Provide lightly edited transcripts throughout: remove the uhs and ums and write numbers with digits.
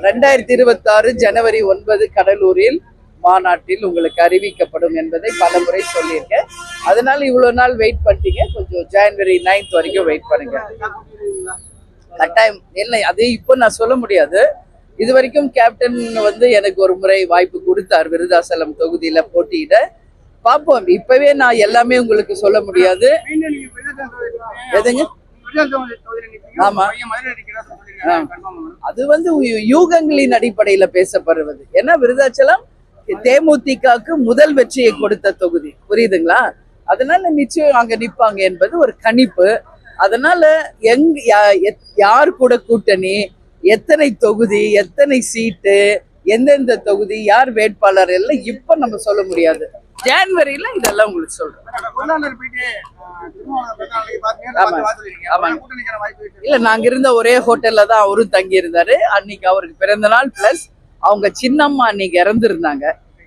2026 ஜனவரி 9 கடலூரில் மாநாட்டில் உங்களுக்கு அறிவிக்கப்படும் என்பதை பலமுறை சொல்லியிருக்கேன். அதனால இவ்வளவு நாள் வெயிட் பண்ணிட்டீங்க, கொஞ்சம் ஜனவரி 9 வரைக்கும் வெயிட் பண்ணுங்க. கட்டாயம் இல்லை, அது இப்போ நான் சொல்ல முடியாது. இது வரைக்கும் கேப்டன் எனக்கு ஒரு முறை வாய்ப்பு கொடுத்தார் விருதாசலம் தொகுதியில போட்டியிட. பார்ப்போம். இப்பவே நான் எல்லாமே உங்களுக்கு சொல்ல முடியாது. எதுங்க? ஆமா, அது யூகங்களின் அடிப்படையில பேசப்படுவது. ஏன்னா விருதாச்சலம் தேமுதிகக்கு முதல் வெற்றியை கொடுத்த தொகுதி, புரியுதுங்களா? அதனால நிச்சயம் அங்க நிப்பாங்க என்பது ஒரு கணிப்பு. அதனால யார் கூட கூட்டணி, எத்தனை தொகுதி, எத்தனை சீட்டு, எந்தெந்த தொகுதி, யார் வேட்பாளர் எல்லாம் இப்ப நம்ம சொல்ல முடியாது. ஜனவரியில இதெல்லாம் உங்களுக்கு சொல்றேன். இல்ல, நாங்க இருந்த ஒரே ஹோட்டல்ல தான் அவரும் தங்கி இருந்தாரு. அன்னைக்கு அவருக்கு பிறந்த நாள், பிளஸ் அவங்க சின்னம்மா அன்னைக்கு இறந்துருந்தாங்க.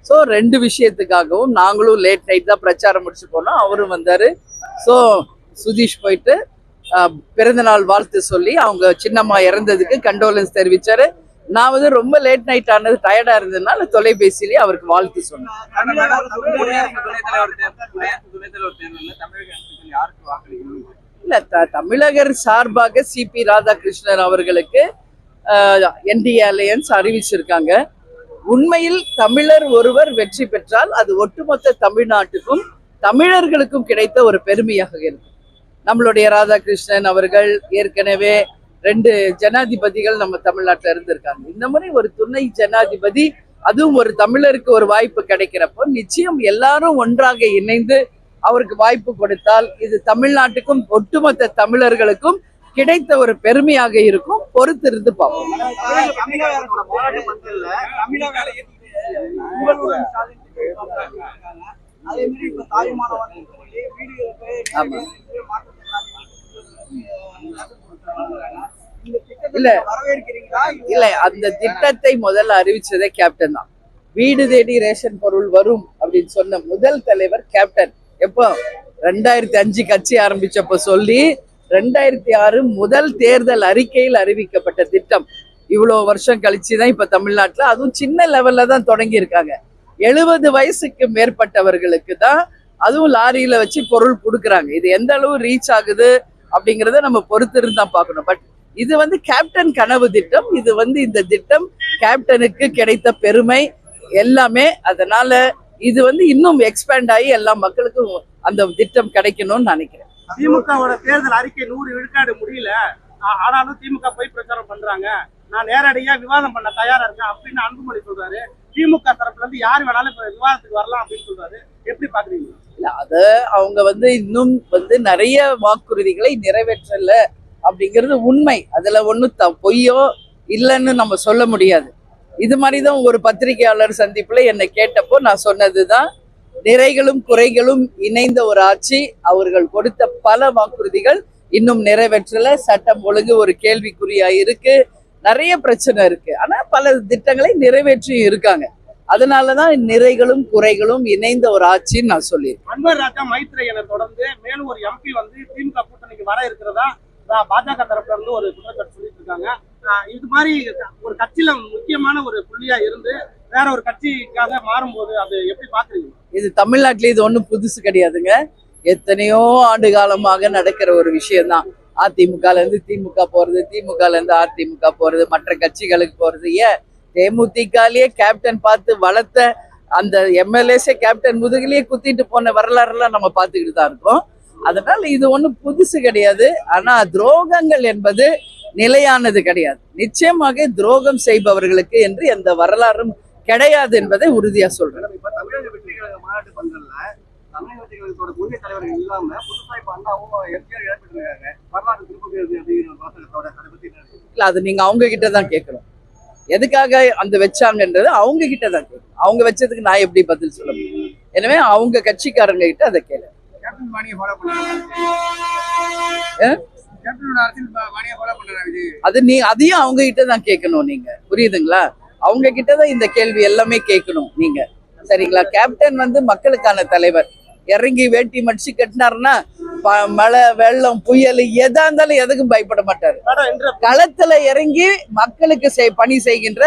ஸோ 2 விஷயத்துக்காகவும் நாங்களும் லேட் நைட் தான் பிரச்சாரம் முடிச்சு போனோம். அவரும் வந்தாரு. ஸோ சுதீஷ் போயிட்டு பிறந்தநாள் வாழ்த்து சொல்லி அவங்க சின்னம்மா இறந்ததுக்கு கண்டோலன்ஸ் தெரிவிச்சாரு. நான் ரொம்ப லேட் நைட் ஆனது, டயர்டா இருந்ததுனால தொலைபேசியிலேயே அவருக்கு வாழ்த்து சொன்னேன். இல்ல, தமிழகர் சார்பாக சிபி ராதாகிருஷ்ணன் அவர்களுக்கு என்டிஏ அலையன்ஸ் அறிவிச்சிருக்காங்க. உண்மையில் தமிழர் ஒருவர் வெற்றி பெற்றால் அது ஒட்டுமொத்த தமிழ்நாட்டுக்கும் தமிழர்களுக்கும் கிடைத்த ஒரு பெருமையாக இருக்கும். நம்மளுடைய ராதாகிருஷ்ணன் அவர்கள் ஏற்கனவே 2 ஜனாதிபதிகள் நம்ம தமிழ்நாட்டில் இருந்திருக்காங்க. இந்த முறை ஒரு துணை ஜனாதிபதி, அதுவும் ஒரு தமிழருக்கு ஒரு வாய்ப்பு கிடைக்கிறப்போ நிச்சயம் எல்லாரும் ஒன்றாக இணைந்து அவருக்கு வாய்ப்பு கொடுத்தால் இது தமிழ்நாட்டுக்கும் ஒட்டுமொத்த தமிழர்களுக்கும் கிடைத்த ஒரு பெருமையாக இருக்கும். பொறுத்திருந்து பார்ப்போம். இல்ல, அந்த திட்டத்தை முதல்ல அறிவிச்சதே கேப்டன் தான். வீடு தேடி ரேஷன் பொருள் வரும் அப்படின்னு சொன்ன முதல் தலைவர் கேப்டன். எப்போ 2005 கட்சி ஆரம்பிச்சப்ப சொல்லி 2006 முதல் தேர்தல் அறிக்கையில் அறிவிக்கப்பட்ட திட்டம். இவ்வளவு வருஷம் கழிச்சுதான் இப்ப தமிழ்நாட்டுல, அதுவும் சின்ன லெவல்ல தான் தொடங்கி இருக்காங்க. 70 வயசுக்கு மேற்பட்டவர்களுக்கு தான் அதுவும் லாரியில வச்சு பொருள் கொடுக்குறாங்க. இது எந்த அளவு ரீச் ஆகுது அப்படிங்கிறத நம்ம பொறுத்திருந்து தான் பார்க்கணும். பட் இது கேப்டன் கனவு திட்டம். இது இந்த திட்டம் கேப்டனுக்கு கிடைத்த பெருமை எல்லாமே. அதனால இது இன்னும் எக்ஸ்பேண்ட் ஆகி எல்லா மக்களுக்கும் அந்த திட்டம் கிடைக்கணும்னு நினைக்கிறேன். திமுகவோட தேர்தல் அறிக்கை 100 விழுக்காடு முடியல, ஆனாலும் திமுக போய் பிரச்சாரம் பண்றாங்க. நான் நேரடியா விவாதம் பண்ண தயாரா இருக்கேன் அப்படின்னு அன்புமணி சொல்றாரு. திமுக தரப்புல இருந்து யார் வேணாலும் விவாதத்துக்கு வரலாம் அப்படின்னு சொல்றாரு. எப்படி பாக்குறீங்க? இல்ல, அது அவங்க இன்னும் நிறைய வாக்குறுதிகளை நிறைவேற்றல அப்படிங்கிறது உண்மை. அதுல ஒன்றும் பொய்யோ இல்லைன்னு நம்ம சொல்ல முடியாது. இது மாதிரிதான் ஒரு பத்திரிகையாளர் சந்திப்புல என்னை கேட்டப்போ நான் சொன்னதுதான், நிறைகளும் குறைகளும் இணைந்த ஒரு ஆட்சி. அவர்கள் கொடுத்த பல வாக்குறுதிகள் இன்னும் நிறைவேற்றல. சட்டம் ஒழுங்கு ஒரு கேள்விக்குறியா இருக்கு, நிறைய பிரச்சனை இருக்கு. ஆனா பல திட்டங்களை நிறைவேற்றியும் இருக்காங்க. அதனாலதான் நிறைகளும் குறைகளும் இணைந்த ஒரு ஆட்சின்னு நான் சொல்லியிருக்கேன். அன்வர் ராஜா மைத்ரேயனை தொடர்ந்து மேலும் ஒரு எம்பி திமுக கூட்டணிக்கு வர இருக்கிறதா பாஜக தரப்புல இருந்து ஒரு குற்றச்சாட்டு சொல்லிட்டு இருக்காங்க. இது மாதிரி ஒரு கட்சியில முக்கியமான ஒரு புள்ளியா இருந்து வேற ஒரு கட்சிக்காக மாறும்போது அது எப்படி பாக்குறீங்க? இது தமிழ்நாட்டில இது ஒண்ணும் புதுசு கிடையாதுங்க. எத்தனையோ ஆண்டு காலமாக நடக்கிற ஒரு விஷயம்தான். அதிமுகல இருந்து திமுக போறது, திமுகல இருந்து அதிமுக போறது, மற்ற கட்சிகளுக்கு போறது. ஏன் தேமுதிகலயே கேப்டன் பார்த்து வளர்த்த அந்த எம்எல்ஏஸே கேப்டன் முதுகிலேயே குத்திட்டு போன வரலாறுலாம் நம்ம பார்த்துக்கிட்டு தான் இருக்கோம். அதனால இது ஒண்ணும் புதுசு கிடையாது. ஆனா துரோகங்கள் என்பது நிலையானது கிடையாது. நிச்சயமாக துரோகம் செய்பவர்களுக்கு என்று எந்த வரலாறும் கிடையாது என்பதை உறுதியா சொல்றேன். இல்ல, அது நீங்க அவங்க கிட்டதான் கேட்கணும். எதுக்காக அந்த வச்சாங்கன்றது அவங்க கிட்டதான் கேட்கணும். அவங்க வச்சதுக்கு நான் எப்படி பதில் சொல்ல முடியும்? எனவே அவங்க கட்சிக்காரங்க கிட்ட அதை கேளு. அது அதையும் அவங்க கிட்டதான் கேட்கணும். நீங்க புரியுதுங்களா? அவங்க கிட்டதான் இந்த கேள்வி எல்லாமே கேட்கணும் நீங்க. சரிங்களா? கேப்டன் மக்களுக்கான தலைவர். இறங்கி வேட்டி மடிச்சு கட்டினாருன்னா மழை வெள்ளம் புயல் எதா இருந்தாலும் எதுக்கும் பயப்பட மாட்டாரு. மேடம் இன்று களத்துல இறங்கி மக்களுக்கு பணி செய்கின்ற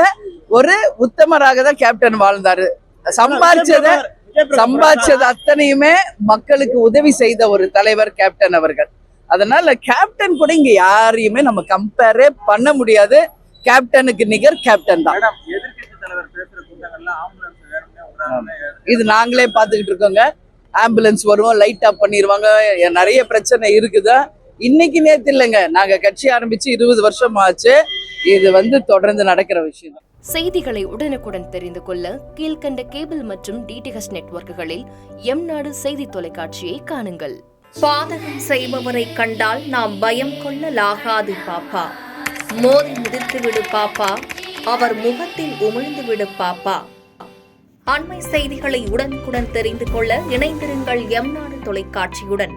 ஒரு உத்தமராக தான் கேப்டன் வாழ்ந்தாரு. சம்பாதிச்சது அத்தனையுமே மக்களுக்கு உதவி செய்த ஒரு தலைவர் கேப்டன் அவர்கள். அதனால கேப்டன் கூட இங்க யாரையுமே நம்ம கம்பேரே பண்ண முடியாது. கேப்டனுக்கு நிகர் கேப்டன் தான். எதிர்க்கட்சி தலைவர் பேசுற கூட்டங்கள்ல ஆம்புலன்ஸ் வேணும்னே இது நாங்களே பாத்துக்கிட்டு இருக்கோங்க. ஆம்புலன்ஸ் வருவோம், லைட் ஆஃப் பண்ணிடுவாங்க, நிறைய பிரச்சனை இருக்குதா. இன்னைக்கு நேத்து இல்லைங்க, நாங்க கட்சி ஆரம்பிச்சு 20 வருஷம் ஆச்சு. இது தொடர்ந்து நடக்கிற விஷயம். செய்திகளை உடனுக்குடன் தெரிந்து கொள்ள கீழ்கண்ட கேபிள் மற்றும் டிடிஹெச் நெட்வொர்க்குகளில் எம்நாடு செய்தி தொலைக்காட்சியை காணுங்கள். பாதகம் செய்பவரை கண்டால் நாம் பயம் கொள்ளலாகாது பாப்பா. மோதி மிதித்து விடு பாப்பா, அவர் முகத்தில் உமிழ்ந்து விடு பாப்பா. அண்மை செய்திகளை உடனுக்குடன் தெரிந்து கொள்ள இணைந்திருங்கள் எம்நாடு தொலைக்காட்சியுடன்.